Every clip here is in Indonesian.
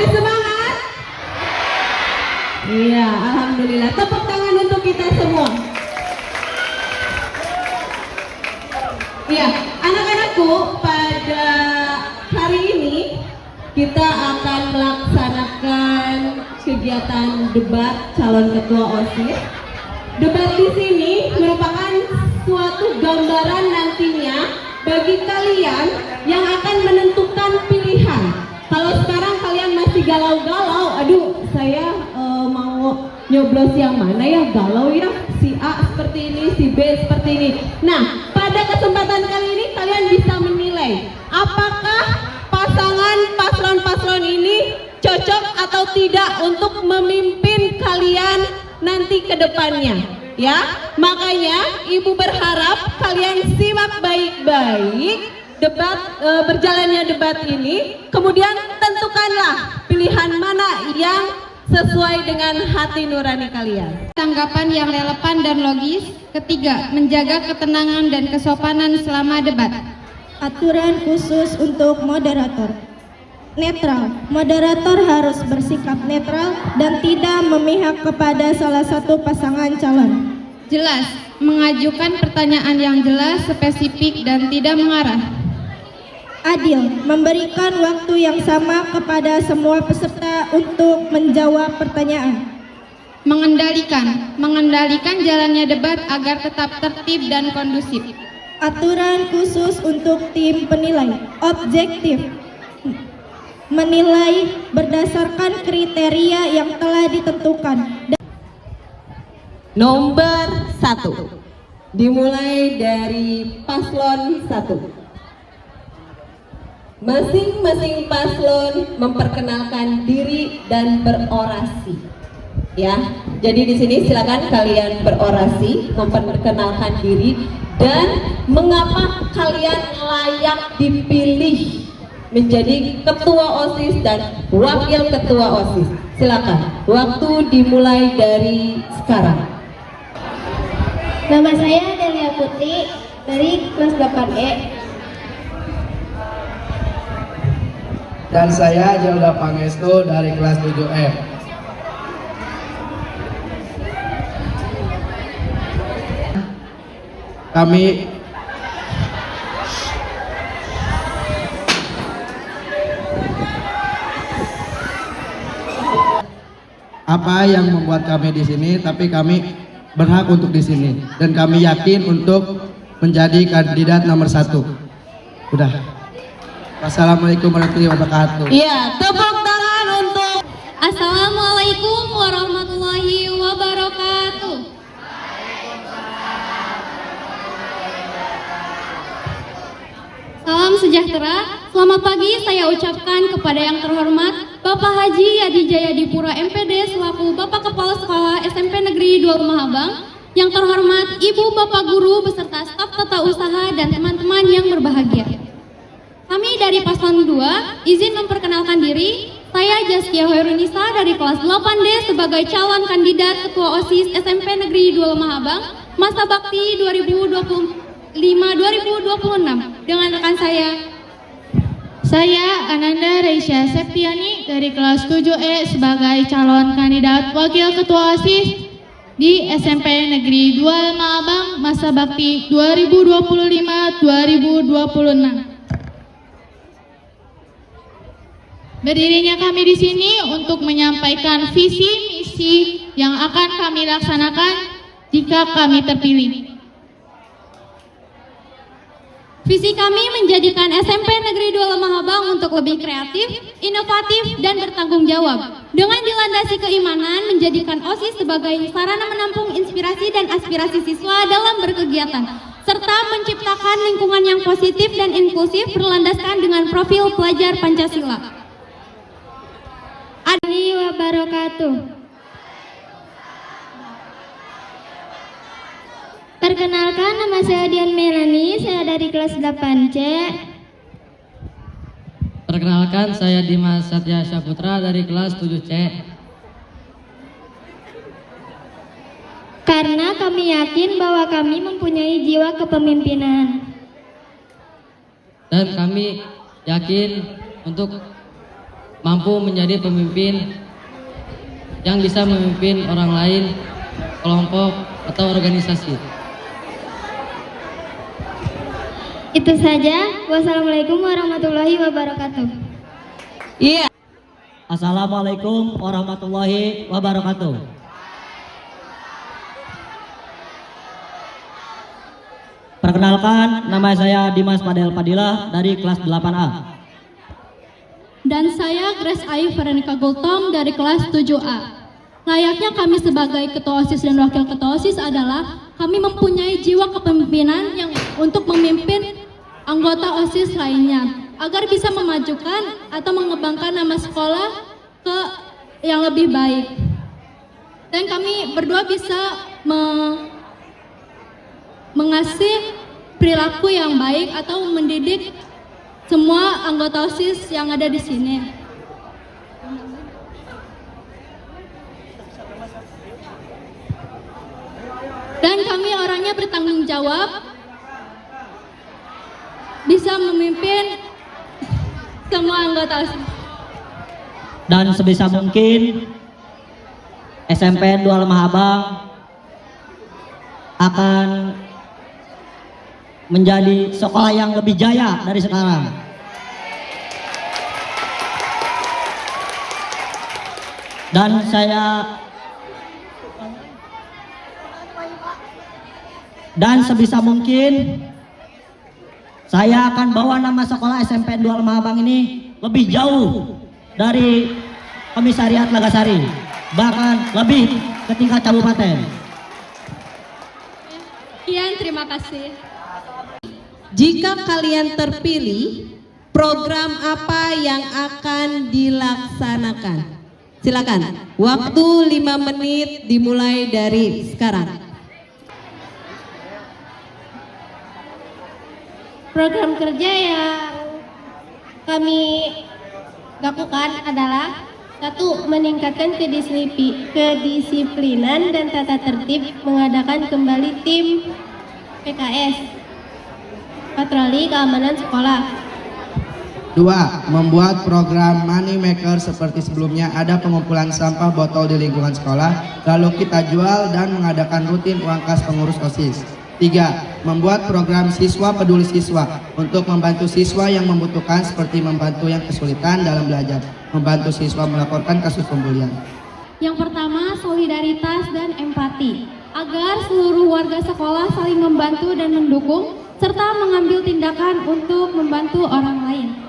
Masih semangat? Iya, alhamdulillah. Tepuk tangan untuk kita semua. Iya, anak-anakku, pada hari ini kita akan melaksanakan kegiatan debat calon ketua OSIS. Debat di sini merupakan suatu gambaran nantinya bagi kalian yang akan menentukan pilihan. Kalau sekarang kalian masih galau-galau, aduh saya mau nyoblos yang mana ya, galau ya, si A seperti ini, si B seperti ini. Nah, pada kesempatan kali ini kalian bisa menilai apakah pasangan paslon-paslon ini cocok atau tidak untuk memimpin kalian nanti ke depannya. Ya, makanya Ibu berharap kalian simak baik-baik berjalannya debat ini, kemudian tentukanlah pilihan mana yang sesuai dengan hati nurani kalian. Tanggapan yang relevan dan logis. Ketiga, menjaga ketenangan dan kesopanan selama debat. Aturan khusus untuk moderator. Netral. Moderator harus bersikap netral dan tidak memihak kepada salah satu pasangan calon. Jelas, mengajukan pertanyaan yang jelas, spesifik, dan tidak mengarah. Adil, memberikan waktu yang sama kepada semua peserta untuk menjawab pertanyaan. Mengendalikan jalannya debat agar tetap tertib dan kondusif. Aturan khusus untuk tim penilai. Objektif, menilai berdasarkan kriteria yang telah ditentukan. Nomor 1, dimulai dari paslon 1. Masing-masing paslon memperkenalkan diri dan berorasi. Ya, jadi di sini silakan kalian berorasi, memperkenalkan diri dan mengapa kalian layak dipilih menjadi ketua OSIS dan wakil ketua OSIS. Silakan, waktu dimulai dari sekarang. Nama saya Delia Putri dari kelas 8E. Dan saya Jelda Pangestu dari kelas 7F. Kami apa yang membuat kami di sini, tapi kami berhak untuk di sini dan kami yakin untuk menjadi kandidat nomor 1. Udah. Wassalamualaikum warahmatullahi wabarakatuh. Iya, tepuk tangan untuk. Assalamualaikum warahmatullahi wabarakatuh. Salam sejahtera. Selamat pagi saya ucapkan kepada yang terhormat Bapak Haji Yadi Jayadipura MPD selaku Bapak Kepala Sekolah SMP Negeri 2 Rumah Abang, yang terhormat Ibu Bapak Guru beserta staf tata usaha dan teman-teman yang berbahagia. Kami dari paslon 2 izin memperkenalkan diri. Saya Jaskia Hoirunisa dari kelas 8D sebagai calon kandidat ketua OSIS SMP Negeri 2 Lemah Abang masa bakti 2025-2026 dengan rekan saya Ananda Reisha Septiani dari kelas 7E sebagai calon kandidat wakil ketua OSIS di SMP Negeri 2 Lemah Abang masa bakti 2025-2026. Berdirinya kami di sini untuk menyampaikan visi misi yang akan kami laksanakan jika kami terpilih. Visi kami menjadikan SMP Negeri 2 Lemah Abang untuk lebih kreatif, inovatif, dan bertanggung jawab. Dengan dilandasi keimanan menjadikan OSIS sebagai sarana menampung inspirasi dan aspirasi siswa dalam berkegiatan, serta menciptakan lingkungan yang positif dan inklusif berlandaskan dengan profil pelajar Pancasila. Wabarakatuh. Perkenalkan, nama saya Dian Melani, saya dari kelas 8C. Perkenalkan, saya Dimas Satya Saputra dari kelas 7C. Karena kami yakin bahwa kami mempunyai jiwa kepemimpinan. Dan kami yakin untuk mampu menjadi pemimpin yang bisa memimpin orang lain, kelompok, atau organisasi. Itu saja. Wassalamualaikum warahmatullahi wabarakatuh. Iya. Assalamualaikum warahmatullahi wabarakatuh. Perkenalkan, nama saya Dimas Padel Padilla dari kelas 8A. Dan saya Grace Ai Veronica Gultom dari kelas 7A. Layaknya kami sebagai ketua OSIS dan wakil ketua OSIS adalah kami mempunyai jiwa kepemimpinan yang untuk memimpin anggota OSIS lainnya agar bisa memajukan atau mengembangkan nama sekolah ke yang lebih baik. Dan kami berdua bisa mengasih perilaku yang baik atau mendidik semua anggota OSIS yang ada di sini. Dan kami orangnya bertanggung jawab, bisa memimpin semua anggota OSIS. Dan sebisa mungkin SMP 2 Lemah Abang akan menjadi sekolah yang lebih jaya dari sekarang. Dan sebisa mungkin saya akan bawa nama sekolah SMP 2 Lemah Abang ini lebih jauh dari Komisariat Lagasari, bahkan lebih ke tingkat kabupaten. Sekian, terima kasih. Jika kalian terpilih, program apa yang akan dilaksanakan? Silakan. Waktu 5 menit dimulai dari sekarang. Program kerja yang kami lakukan adalah: 1. Meningkatkan kedisiplinan dan tata tertib, mengadakan kembali tim PKS, patroli keamanan sekolah. 2. Membuat program money maker seperti sebelumnya, ada pengumpulan sampah botol di lingkungan sekolah, lalu kita jual dan mengadakan rutin uang kas pengurus OSIS. 3. Membuat program siswa peduli siswa untuk membantu siswa yang membutuhkan, seperti membantu yang kesulitan dalam belajar, membantu siswa melaporkan kasus pembulian. Yang pertama, solidaritas dan empati, agar seluruh warga sekolah saling membantu dan mendukung, serta mengambil tindakan untuk membantu orang lain.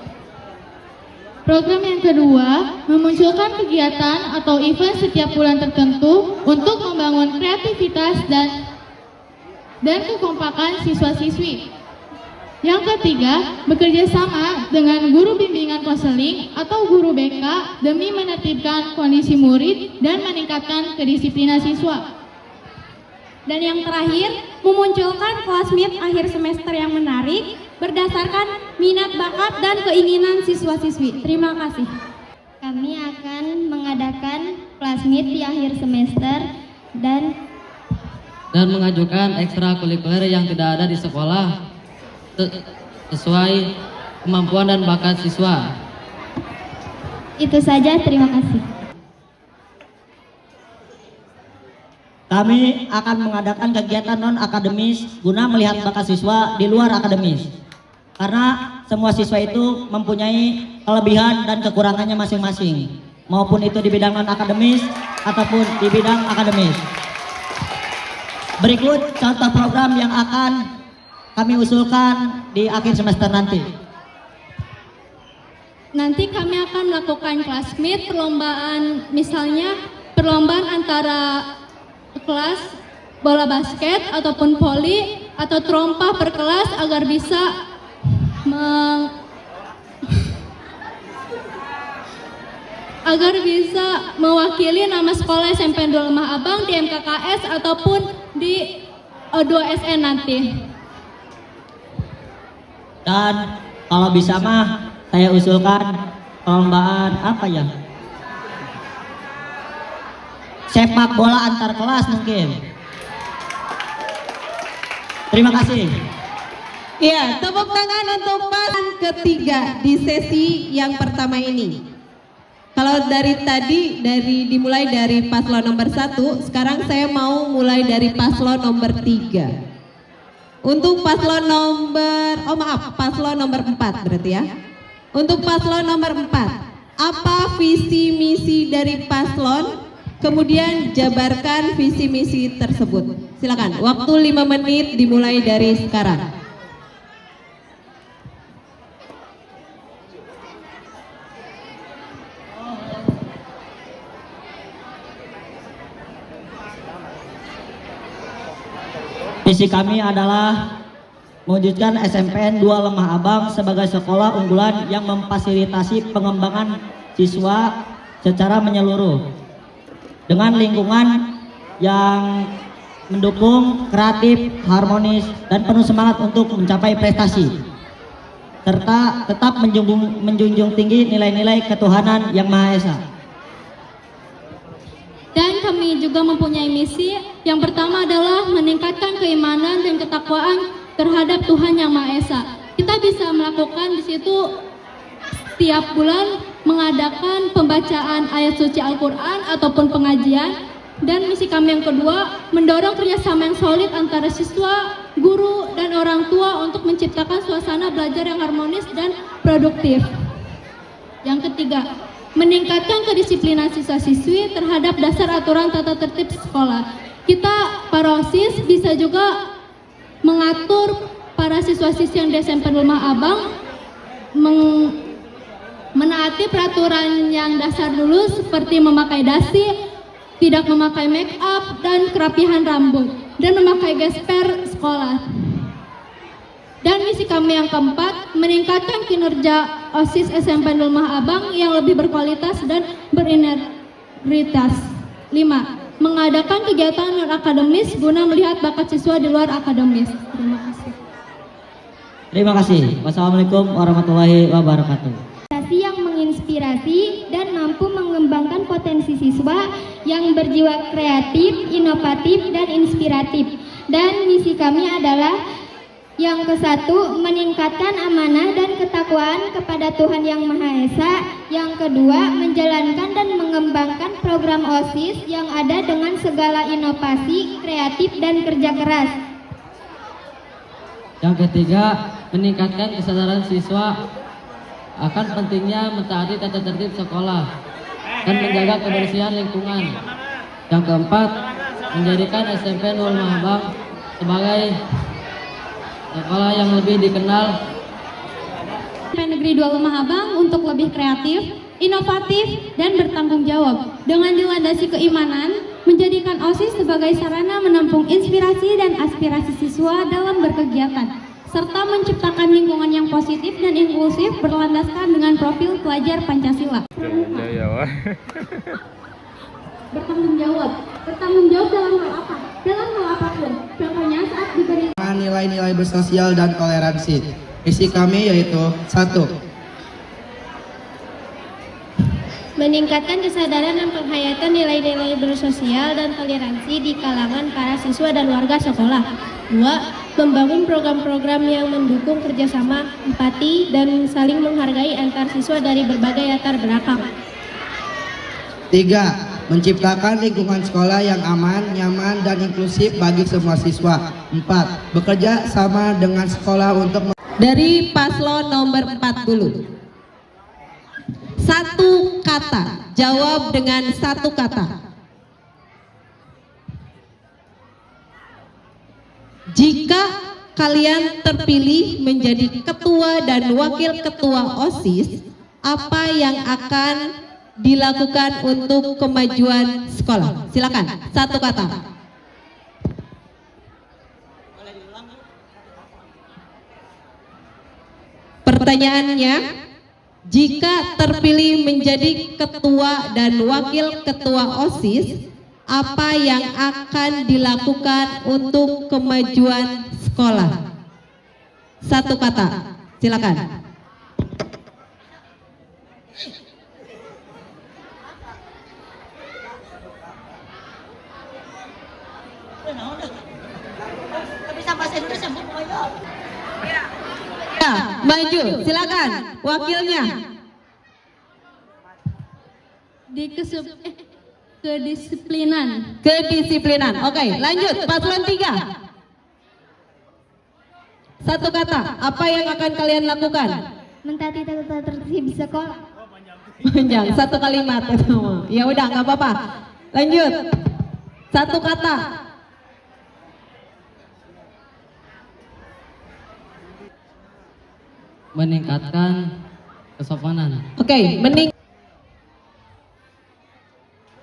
Program yang kedua, memunculkan kegiatan atau event setiap bulan tertentu untuk membangun kreativitas dan kekompakan siswa-siswi. Yang ketiga, bekerja sama dengan guru bimbingan konseling atau guru BK demi menertibkan kondisi murid dan meningkatkan kedisiplinan siswa. Dan yang terakhir, memunculkan kelas meet akhir semester yang menarik berdasarkan minat bakat dan keinginan siswa-siswi. Terima kasih. Kami akan mengadakan kelas meet di akhir semester dan mengajukan ekstrakurikuler yang tidak ada di sekolah sesuai kemampuan dan bakat siswa. itu saja. Terima kasih. Kami akan mengadakan kegiatan non-akademis guna melihat bakat siswa di luar akademis. Karena semua siswa itu mempunyai kelebihan dan kekurangannya masing-masing, maupun itu di bidang non-akademis ataupun di bidang akademis. Berikut contoh program yang akan kami usulkan di akhir semester nanti. Nanti kami akan melakukan class meet, perlombaan, misalnya perlombaan antara kelas bola basket ataupun voli atau trompa per kelas agar bisa mewakili nama sekolah SMP 2 Lemah Abang di MKKS ataupun di 2SN nanti. Dan kalau bisa mah saya usulkan perlombaan apa ya? Sepak bola antar kelas mungkin. Terima kasih. Iya, tepuk tangan untuk pasangan ketiga di sesi yang pertama ini. Kalau dari tadi dimulai dari paslon nomor 1, sekarang saya mau mulai dari paslon nomor 3. Untuk paslon nomor 4 berarti ya. Untuk paslon nomor 4, apa visi misi dari paslon? Kemudian jabarkan visi misi tersebut. Silakan. Waktu 5 menit dimulai dari sekarang. Visi kami adalah mewujudkan SMPN 2 Lemah Abang sebagai sekolah unggulan yang memfasilitasi pengembangan siswa secara menyeluruh dengan lingkungan yang mendukung, kreatif, harmonis, dan penuh semangat untuk mencapai prestasi serta tetap menjunjung tinggi nilai-nilai ketuhanan yang Maha Esa. Dan kami juga mempunyai misi. Yang pertama adalah meningkatkan keimanan dan ketakwaan terhadap Tuhan Yang Maha Esa. Kita bisa melakukan di situ setiap bulan mengadakan pembacaan ayat suci Al-Quran ataupun pengajian. Dan misi kami yang kedua, mendorong kerjasama yang solid antara siswa, guru, dan orang tua untuk menciptakan suasana belajar yang harmonis dan produktif. Yang ketiga, meningkatkan kedisiplinan siswa-siswi terhadap dasar aturan tata tertib sekolah. Kita para OSIS bisa juga mengatur para siswa-siswi yang di SMP Lemah Abang menaati peraturan yang dasar dulu seperti memakai dasi, tidak memakai make up dan kerapihan rambut, dan memakai gesper sekolah. Dan misi kami yang keempat, meningkatkan kinerja OSIS SMP Lemah Abang yang lebih berkualitas dan berintegritas. 5. Mengadakan kegiatan non-akademis guna melihat bakat siswa di luar akademis. Terima kasih. Terima kasih. Wassalamualaikum warahmatullahi wabarakatuh. Yang menginspirasi dan mampu mengembangkan potensi siswa yang berjiwa kreatif, inovatif, dan inspiratif. Dan misi kami adalah yang ke-1, meningkatkan amanah dan ketakwaan kepada Tuhan Yang Maha Esa. Yang kedua, menjalankan dan mengembangkan program OSIS yang ada dengan segala inovasi, kreatif, dan kerja keras. Yang ketiga, meningkatkan kesadaran siswa akan pentingnya mentaati tata tertib sekolah dan menjaga kebersihan lingkungan. Yang keempat, menjadikan SMP 0 Lemah Abang sebagai sekolah yang lebih dikenal SMP Negeri 2 Lemah Abang untuk lebih kreatif, inovatif, dan bertanggung jawab dengan dilandasi keimanan, menjadikan OSIS sebagai sarana menampung inspirasi dan aspirasi siswa dalam berkegiatan, serta menciptakan lingkungan yang positif dan inklusif berlandaskan dengan profil pelajar Pancasila. Bertanggung jawab dalam hal apa? Dalam hal apapun. Contohnya saat diberi Nilai-nilai bersosial dan toleransi. Misi kami yaitu 1. Meningkatkan kesadaran dan penghayatan nilai-nilai bersosial dan toleransi di kalangan para siswa dan warga sekolah. 2. Membangun program-program yang mendukung kerjasama, empati, dan saling menghargai antar siswa dari berbagai latar belakang. 3. Menciptakan lingkungan sekolah yang aman, nyaman, dan inklusif bagi semua siswa. 4. Bekerja sama dengan sekolah untuk Dari paslon nomor 4 dulu. 1 kata, jawab dengan 1 kata. Jika kalian terpilih menjadi ketua dan wakil ketua OSIS, apa yang akan dilakukan untuk kemajuan sekolah? Silakan, 1 kata. Pertanyaannya, jika terpilih menjadi ketua dan wakil ketua OSIS, apa yang akan dilakukan untuk kemajuan sekolah? 1 kata, silakan. Ya, maju, silakan wakilnya. kedisiplinan. Kedisiplinan. Oke, lanjut. Paslon 3. Satu kata, apa yang akan kalian lakukan? Mentaati tata tertib sekolah. Panjang, satu kalimat itu. Ya udah, nggak apa-apa. Lanjut. Satu kata. Meningkatkan kesopanan. Oke,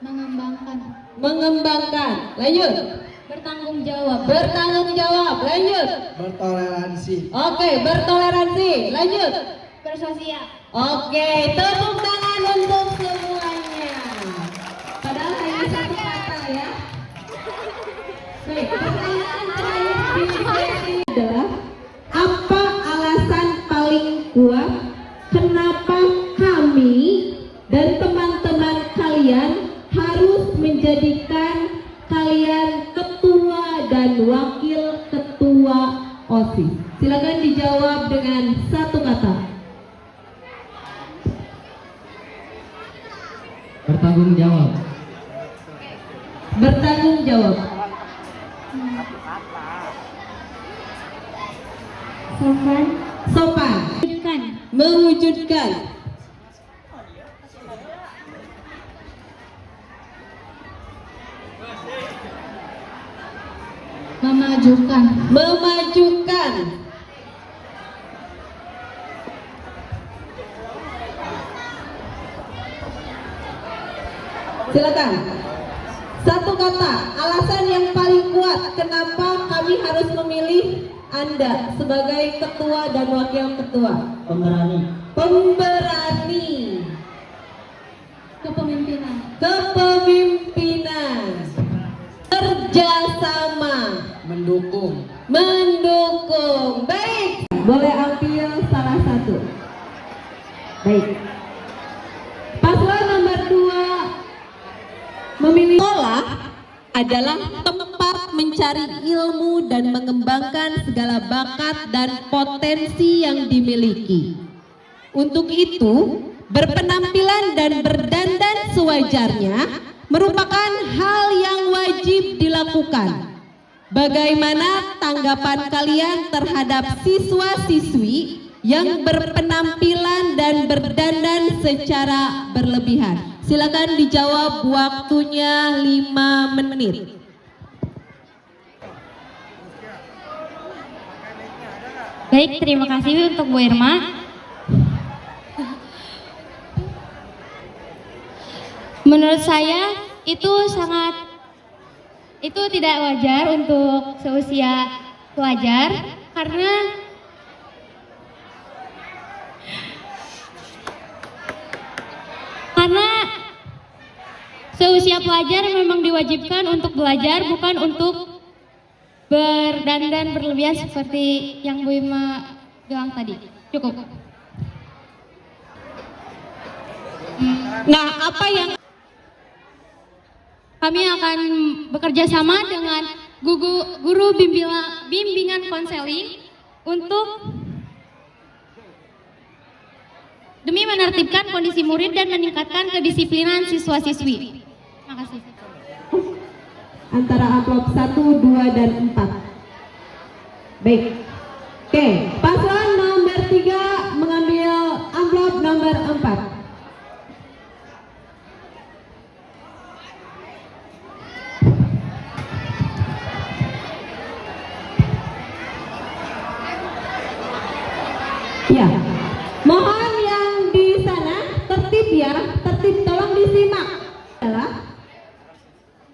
Mengembangkan. mengembangkan. Lanjut. Bertanggung jawab. Bertanggung jawab. Lanjut. Bertoleransi. Oke, bertoleransi. Lanjut. Bersosial. Oke, tepuk tangan untuk semuanya. Padahal hanya satu kata ya. Baik, pertanyaan terakhir di sesi adalah apa alasan paling kuat kenapa kami dan teman-teman kalian harus menjadikan kalian ketua dan wakil ketua OSIS? Silakan dijawab dengan satu kata. Bertanggung jawab. Bertanggung jawab. Sopan. Sopan. Mewujudkan. Mewujudkan. Memajukan. Memajukan. Silakan. Satu kata, alasan yang paling kuat kenapa kami harus memilih Anda sebagai ketua dan wakil ketua. Pemberani. Pemberani. Kepemimpinan. Kepemimpinan. Kerjasama. Mendukung. Mendukung. Baik. Boleh ambil salah satu. Baik. Paslon nomor 2 memilih sekolah adalah tempat mencari ilmu dan mengembangkan segala bakat dan potensi yang dimiliki. Untuk itu, berpenampilan dan berdandan sewajarnya merupakan hal yang wajib dilakukan. Bagaimana tanggapan kalian terhadap siswa-siswi yang berpenampilan dan berdandan secara berlebihan? Silakan dijawab, waktunya 5 menit. Baik, terima kasih untuk Bu Irma. Menurut saya itu tidak wajar untuk seusia pelajar karena seusia pelajar memang diwajibkan untuk belajar, bukan untuk berdandan berlebihan seperti yang Bu Irma bilang tadi. Cukup. Nah, apa yang Kami akan bekerja sama dengan guru bimbingan konseling untuk demi menertibkan kondisi murid dan meningkatkan kedisiplinan siswa-siswi. Terima kasih. antara amplop 1, 2, dan 4? Baik. Oke, paslon nomor 3 mengambil amplop nomor 4. Ya, mohon yang di sana tertib ya, tertib, tolong disimak. Adalah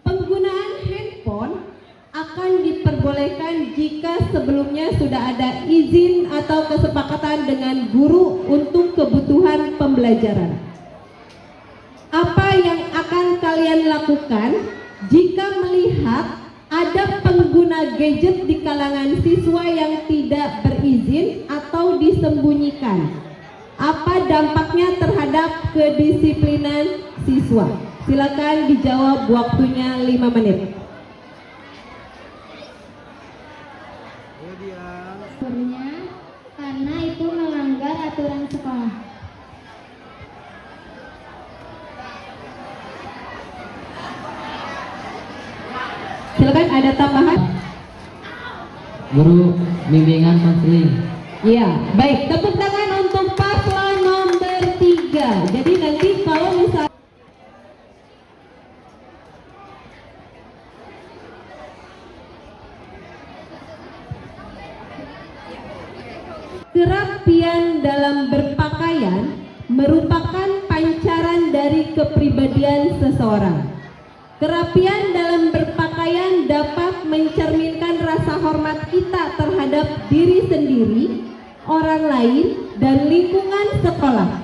penggunaan handphone akan diperbolehkan jika sebelumnya sudah ada izin atau kesepakatan dengan guru untuk kebutuhan pembelajaran. Apa yang akan kalian lakukan jika melihat ada pengguna gadget di kalangan siswa yang tidak berizin atau disembunyikan? Apa dampaknya terhadap kedisiplinan siswa? Silakan dijawab, waktunya 5 menit. Karena itu melanggar aturan sekolah. Silakan, ada tambahan? Guru bimbingan konseling. Ya, baik. Tepuk tangan untuk paslon nomor 3. Jadi nanti kalau misalnya kerapian dalam berpakaian merupakan pancaran dari kepribadian seseorang. Kerapian dalam berpakaian dapat mencerminkan rasa hormat kita terhadap diri sendiri, orang lain, dan lingkungan sekolah.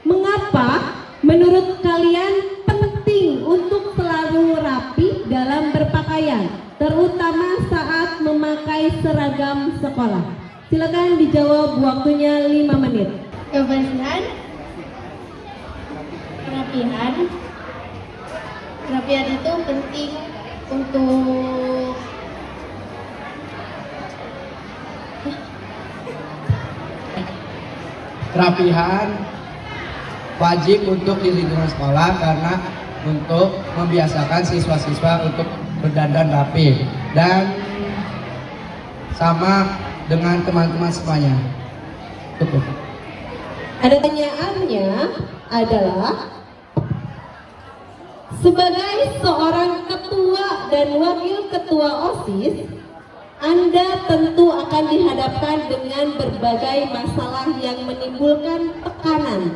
Mengapa menurut kalian penting untuk selalu rapi dalam berpakaian, terutama saat memakai seragam sekolah? Silakan dijawab, waktunya 5 menit. Kebersihan, kerapihan itu penting untuk Kerapihan wajib untuk di lingkungan sekolah karena untuk membiasakan siswa-siswa untuk berdandan rapi dan sama dengan teman-teman semuanya. Cukup. Ada pertanyaannya adalah, sebagai seorang ketua dan wakil ketua OSIS, Anda tentu akan dihadapkan dengan berbagai masalah yang menimbulkan tekanan.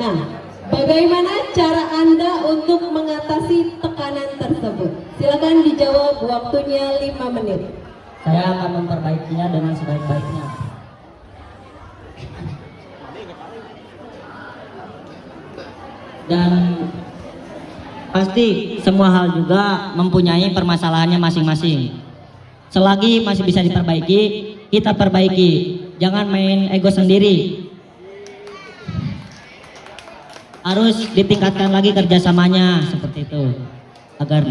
Nah, bagaimana cara Anda untuk mengatasi tekanan tersebut? Silakan dijawab, waktunya 5 menit. Saya akan memperbaikinya dengan sebaik-baiknya. Dan pasti semua hal juga mempunyai permasalahannya masing-masing. Selagi masih bisa diperbaiki, kita perbaiki. Jangan main ego sendiri. Harus ditingkatkan lagi kerjasamanya seperti itu agar.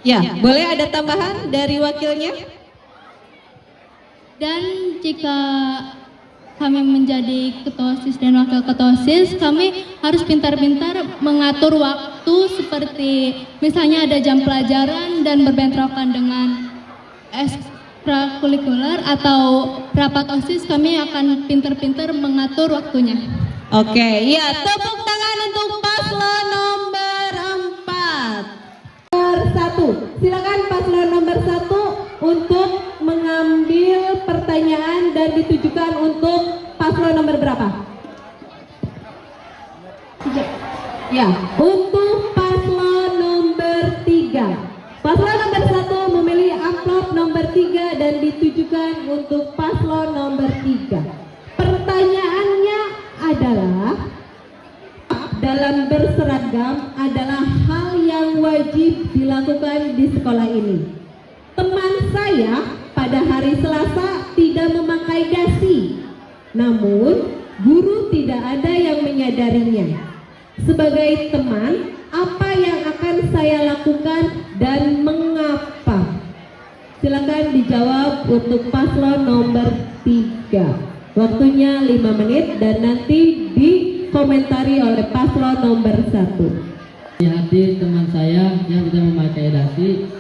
Ya, boleh ada tambahan dari wakilnya? Dan jika kami menjadi ketua OSIS dan wakil ketua OSIS, kami harus pintar-pintar mengatur waktu, seperti misalnya ada jam pelajaran dan berbentrokan dengan ekstrakurikuler atau rapat OSIS, kami akan pintar-pintar mengatur waktunya. Oke, ya, tepuk tangan untuk paslon nomor 4. Nomor 1, silakan paslon nomor 1 untuk mengambil pertanyaan dan ditujukan untuk paslon nomor berapa? Ya, untuk paslon nomor 3. Paslon nomor 1 memilih amplop nomor 3 dan ditujukan untuk paslon nomor 3. Pertanyaannya adalah, dalam berseragam adalah hal yang wajib dilakukan di sekolah ini. Teman saya pada hari Selasa tidak memakai dasi, namun guru tidak ada yang menyadarinya. Sebagai teman, apa yang akan saya lakukan dan mengapa? Silakan dijawab untuk paslon nomor 3. Waktunya 5 menit dan nanti dikomentari oleh paslon nomor 1. Hati teman saya yang tidak memakai dasi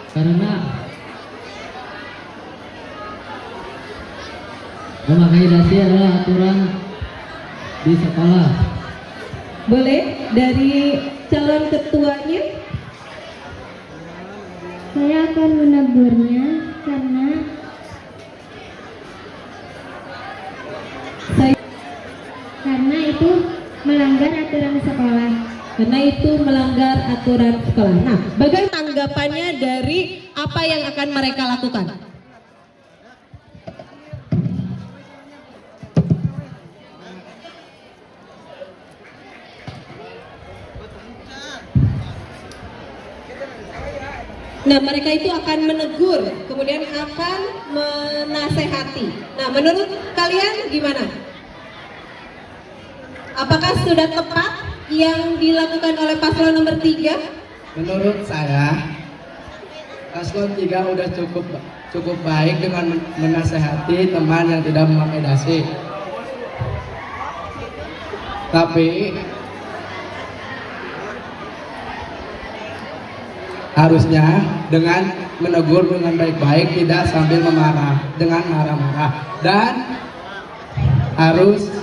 karena memakai dasi adalah aturan di sekolah. Boleh dari calon ketuanya? Saya akan menegurnya karena itu melanggar aturan sekolah. Karena itu melanggar aturan sekolah. Nah, bagaimana tanggapannya dari apa yang akan mereka lakukan? Nah, mereka itu akan menegur, kemudian akan menasehati. Nah, menurut kalian gimana? Apakah sudah tepat yang dilakukan oleh paslon nomor 3? Menurut saya, paslon 3 udah cukup baik dengan menasehati teman yang tidak memakai dasi. Tapi harusnya dengan menegur dengan baik-baik, tidak sambil memarah dengan marah-marah, dan harus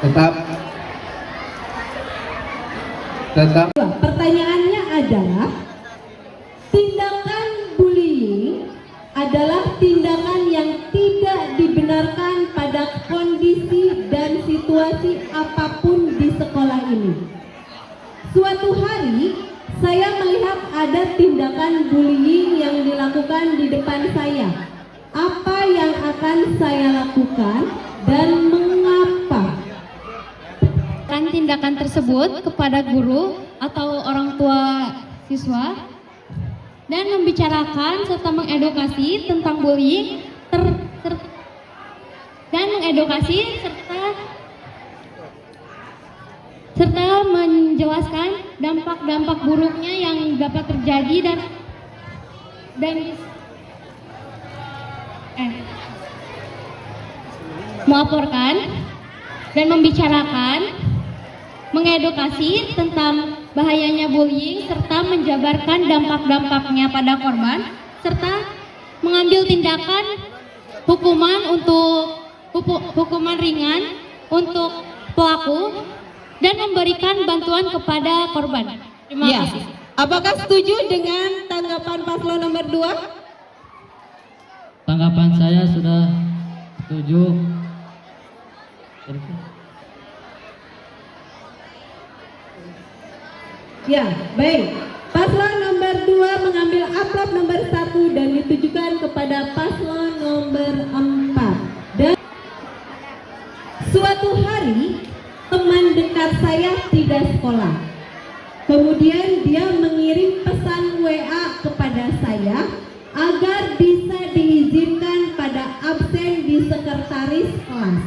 tetap Pertanyaannya adalah, tindakan bullying adalah tindakan yang tidak dibenarkan pada kondisi dan situasi apapun di sekolah ini. Suatu hari saya melihat ada tindakan bullying yang dilakukan di depan saya. Apa yang akan saya lakukan dan mengapa? Tindakan tersebut kepada guru atau orang tua siswa dan membicarakan serta mengedukasi tentang bullying dan mengedukasi serta menjelaskan dampak-dampak buruknya yang dapat terjadi dan melaporkan dan membicarakan, mengedukasi tentang bahayanya bullying serta menjabarkan dampak-dampaknya pada korban, serta mengambil tindakan hukuman ringan untuk pelaku dan memberikan bantuan kepada korban. Terima kasih. Apakah setuju dengan tanggapan paslon nomor 2? Tanggapan saya sudah setuju. Ya, baik. Paslon nomor 2 mengambil amplop nomor 1 dan ditujukan kepada paslon nomor 4. Dan suatu hari teman dekat saya tidak sekolah. Kemudian dia mengirim pesan WA kepada saya agar bisa diizinkan pada absen di sekretaris kelas.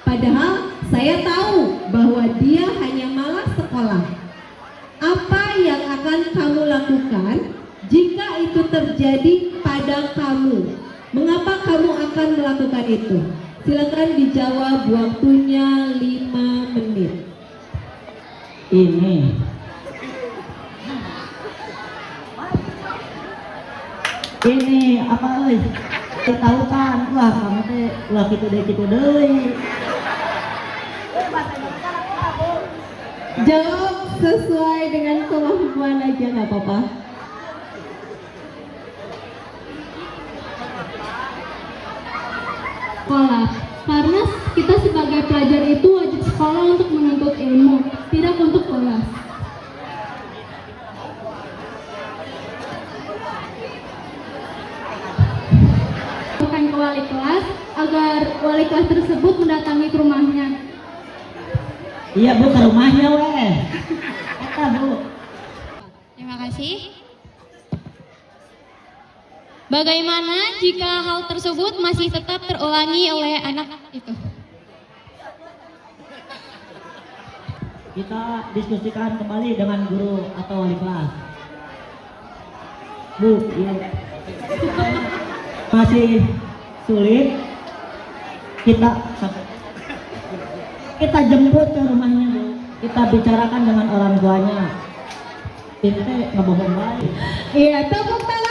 Padahal saya tahu bahwa dia hanya malas sekolah. Apa yang akan kamu lakukan jika itu terjadi pada kamu? Mengapa kamu akan melakukan itu? Silakan dijawab, waktunya 5 menit. Ini apa euy? Tahu kan, wah kamu teh ulah kitu deui. Jawab sesuai dengan kemampuan aja, nggak apa-apa. Sekolah, karena kita sebagai pelajar itu wajib sekolah untuk menuntut ilmu, tidak untuk kelas. Bukan ke wali kelas agar wali kelas tersebut mendatangi ke rumahnya. Iya Bu, ke rumahnya weh. Eta Bu. Terima kasih. Bagaimana jika hal tersebut masih tetap terulangi oleh anak itu? Kita diskusikan kembali dengan guru atau wali kelas. Bu, iya. Masih sulit, kita jemput ke rumahnya Bu. Kita bicarakan dengan orang tuanya. Ini teh ngebohong baik. Iya, tepuk tangan.